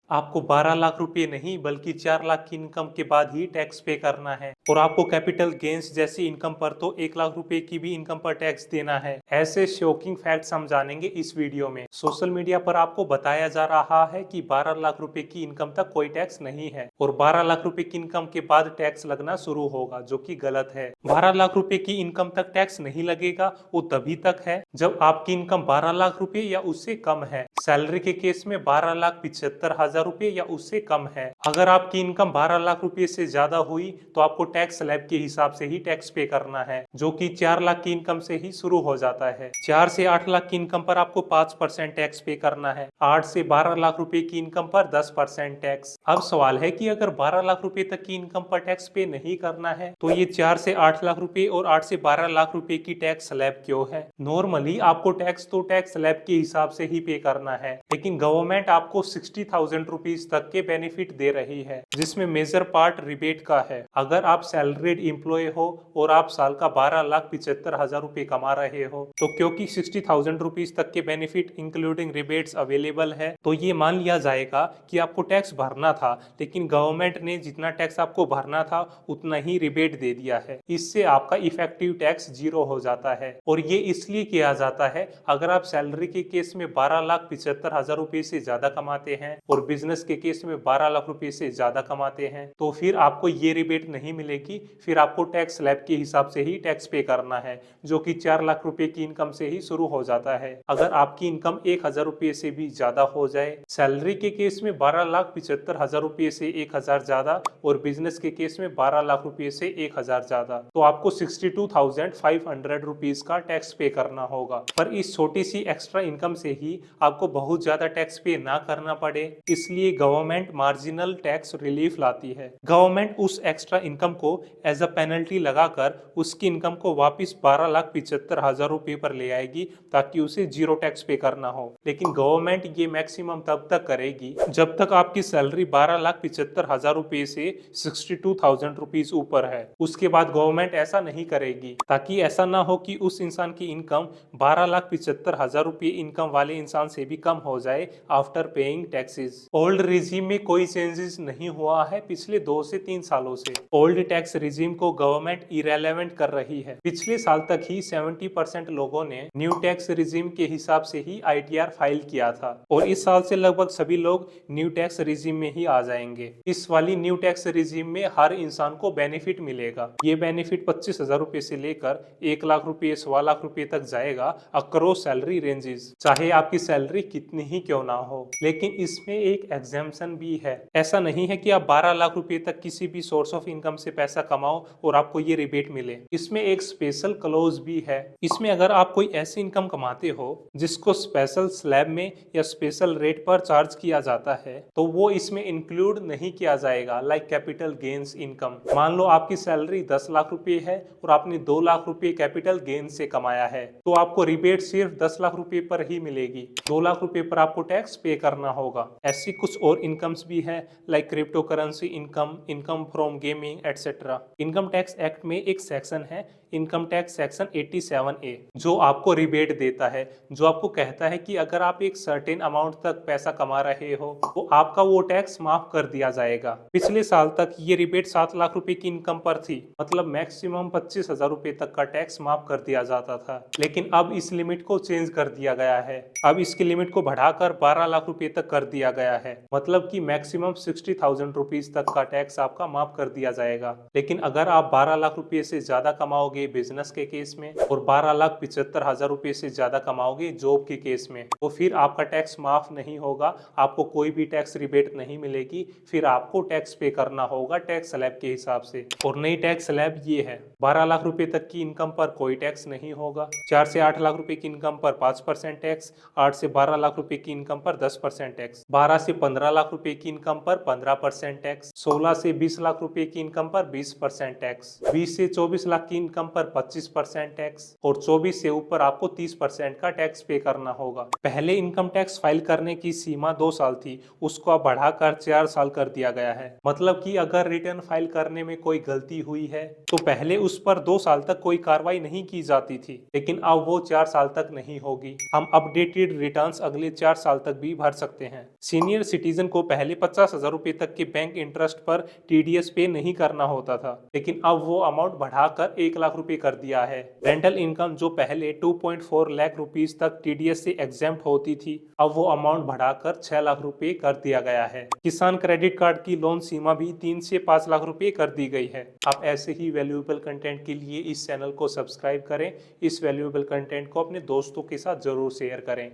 आपको 12 लाख रुपए नहीं बल्कि 4 लाख की इनकम के बाद ही टैक्स पे करना है और आपको कैपिटल गेन्स जैसी इनकम पर तो 1 लाख रुपए की भी इनकम पर टैक्स देना है। ऐसे शॉकिंग फैक्ट्स हम जानेंगे इस वीडियो में। सोशल मीडिया पर आपको बताया जा रहा है कि 12 लाख रुपए की इनकम तक कोई टैक्स नहीं है और 12 लाख रुपए की इनकम के बाद टैक्स लगना शुरू होगा, जो कि गलत है। 12 लाख रुपए की इनकम तक टैक्स नहीं लगेगा, वो तभी तक है जब आपकी इनकम 12 लाख रुपए या उससे कम है। सैलरी के केस में 12,75,000 रुपए या उससे कम है। अगर आपकी इनकम 12 लाख रुपए से ज्यादा हुई तो आपको टैक्स स्लैब के हिसाब से ही टैक्स पे करना है, जो कि 4 लाख की इनकम से ही शुरू हो जाता है। 4 से 8 लाख की इनकम पर आपको 5% टैक्स पे करना है। 8 से 12 लाख रुपए की इनकम पर 10% टैक्स। अब सवाल है कि अगर 12 लाख रुपए तक की इनकम पर टैक्स पे नहीं करना है तो ये 4 से 8 लाख रुपए और 8 से 12 लाख रुपए की टैक्स स्लैब क्यों है? नॉर्मली आपको टैक्स तो टैक्स स्लैब के हिसाब से ही पे करना है, लेकिन गवर्नमेंट आपको 60,000 रुपीज तक के बेनिफिट दे रही है, जिसमें मेजर पार्ट रिबेट का है। अगर आप सैलरीड एम्प्लॉय हो और आप साल का 12,75,000 रुपए कमा रहे हो तो क्योंकि 60,000 रुपीज तक के बेनिफिट इंक्लूडिंग रिबेट्स अवेलेबल है तो ये मान लिया जाएगा कि आपको टैक्स भरना था, लेकिन गवर्नमेंट ने जितना टैक्स आपको भरना था उतना ही रिबेट दे दिया है। इससे आपका इफेक्टिव टैक्स 0 हो जाता है और ये इसलिए किया जाता है अगर आप सैलरी के केस में 12,75,000 रुपए से ज्यादा कमाते हैं और बिजनेस के केस में 12 लाख रुपए से ज्यादा कमाते हैं तो फिर आपको ये रिबेट नहीं मिलेगी। फिर आपको टैक्स स्लैब के हिसाब से ही टैक्स पे करना है, जो कि 4 लाख रुपए की इनकम से ही शुरू हो जाता है। अगर आपकी इनकम 1,000 रुपए से भी ज्यादा हो जाए, सैलरी के केस में 12,75,000 रुपए से 1,000 ज्यादा और बिजनेस के केस में 12 लाख रुपए से 1,000 ज्यादा, तो आपको 62,500 रुपीज का टैक्स पे करना होगा। पर इस छोटी सी एक्स्ट्रा इनकम से ही आपको बहुत ज्यादा टैक्स पे ना करना पड़े, इसलिए गवर्नमेंट मार्जिनल टैक्स रिलीफ लाती है। गवर्नमेंट उस एक्स्ट्रा इनकम को एज अ पेनल्टी लगाकर उसकी इनकम को वापस 12,75,000 रुपए पर ले आएगी ताकि उसे जीरो टैक्स पे करना हो। लेकिन गवर्नमेंट ये मैक्सिमम तब तक करेगी जब तक आपकी सैलरी 12,75,000 रुपए से 62,000 रुपीज ऊपर है। उसके बाद गवर्नमेंट ऐसा नहीं करेगी, ताकि ऐसा ना हो कि उस इंसान की इनकम 12,75,000 रुपए इनकम वाले इंसान से भी कम हो जाए after paying taxes. Old regime में कोई चेंजेस नहीं हुआ है पिछले 2 से 3 सालों से। ओल्ड टैक्स रिजीम को गवर्नमेंट इरेलेवेंट कर रही है। पिछले साल तक ही 70% लोगों ने न्यू टैक्स रिजीम के हिसाब से ही ITR फाइल किया था और इस साल से लगभग सभी लोग न्यू टैक्स रिजीम में ही आ जाएंगे। इस वाली न्यू टैक्स रिजीम में हर इंसान को बेनिफिट मिलेगा। ये बेनिफिट 25,000 रुपए से लेकर 1 लाख रुपए 1.25 लाख रुपए तक जाएगा अक्रॉस सैलरी रेंजेस, चाहे आपकी सैलरी कितनी ही क्यों ना हो। लेकिन इसमें एक एग्जाम्पशन भी है। ऐसा नहीं है कि आप 12 लाख रुपए तक किसी भी सोर्स ऑफ इनकम से पैसा कमाओ और आपको ये रिबेट मिले। इसमें एक स्पेशल क्लोज भी है। इसमें अगर आप कोई ऐसी इनकम कमाते हो जिसको स्पेशल स्लैब में या स्पेशल रेट पर चार्ज किया जाता है तो वो इसमें इंक्लूड नहीं किया जाएगा, लाइक कैपिटल गेन्स इनकम। मान लो आपकी सैलरी 10 लाख रुपए है और आपने 2 लाख रुपए कैपिटल गेन से कमाया है तो आपको रिबेट सिर्फ 10 लाख रुपए पर ही मिलेगी। 2 लाख रुपए पर आपको टैक्स पे करना होगा। ऐसी कुछ और इनकम्स भी है, like crypto currency income, income from gaming etcetera. Income tax act में एक सेक्शन है, इनकम टैक्स सेक्शन 87A, जो आपको रिबेट देता है, जो आपको कहता है कि अगर आप एक सर्टेन अमाउंट तक पैसा कमा रहे हो तो आपका वो टैक्स माफ कर दिया जाएगा। पिछले साल तक ये रिबेट 7 लाख रुपए की इनकम पर थी, मतलब मैक्सिमम 25,000 रुपए तक का टैक्स माफ कर दिया जाता था। लेकिन अब इस लिमिट को चेंज कर दिया गया है। अब इसकी लिमिट को बढ़ाकर 12 लाख रुपए तक कर दिया गया है, मतलब कि मैक्सिमम 60,000 रुपीज तक का टैक्स आपका माफ कर दिया जाएगा। लेकिन अगर आप 12 लाख रुपए से ज्यादा कमाओगे बिजनेस के केस में और 12,75,000 रुपए से ज्यादा कमाओगे जॉब के केस में तो फिर आपका टैक्स माफ नहीं होगा, आपको कोई भी टैक्स रिबेट नहीं मिलेगी। फिर आपको टैक्स पे करना होगा टैक्स स्लैब के हिसाब से। और नई टैक्स स्लैब ये है, 12 लाख रुपए तक की इनकम पर कोई टैक्स नहीं होगा, 4 से 8 लाख रुपए की इनकम पर 5% टैक्स, 8 से 12 लाख रुपए की इनकम पर 10% टैक्स, 12 से 15 लाख रुपए की इनकम पर 15% टैक्स, 16 से 20 लाख रुपए की इनकम पर 20% टैक्स, 20 से 24 लाख की इनकम इनकम पर 25% टैक्स और 24 से ऊपर आपको 30% का टैक्स पे करना होगा। पहले इनकम टैक्स फाइल करने की सीमा 2 साल थी, उसको अब बढ़ाकर 4 साल कर दिया गया है। मतलब कि अगर रिटर्न फाइल करने में कोई गलती हुई है तो पहले उस पर 2 साल तक कोई कार्रवाई नहीं की जाती थी, लेकिन अब वो 4 साल तक नहीं होगी। हम अपडेटेड रिटर्न्स अगले 4 साल तक भी भर सकते हैं। सीनियर सिटीजन को पहले 50,000 रुपए तक के बैंक इंटरेस्ट पर टीडीएस पे नहीं करना होता था, लेकिन अब वो अमाउंट बढ़ाकर 1 लाख रुपए कर दिया है। रेंटल इनकम जो पहले 2.4 लाख रुपीस तक टीडीएस से एग्जेम्प्ट होती थी, अब वो अमाउंट बढ़ाकर 6 लाख रुपए कर दिया गया है। किसान क्रेडिट कार्ड की लोन सीमा भी 3 से 5 लाख रुपए कर दी गई है। आप ऐसे ही वैल्यूएबल कंटेंट के लिए इस चैनल को सब्सक्राइब करें। इस वैल्यूएबल कंटेंट को अपने दोस्तों के साथ जरूर शेयर करें।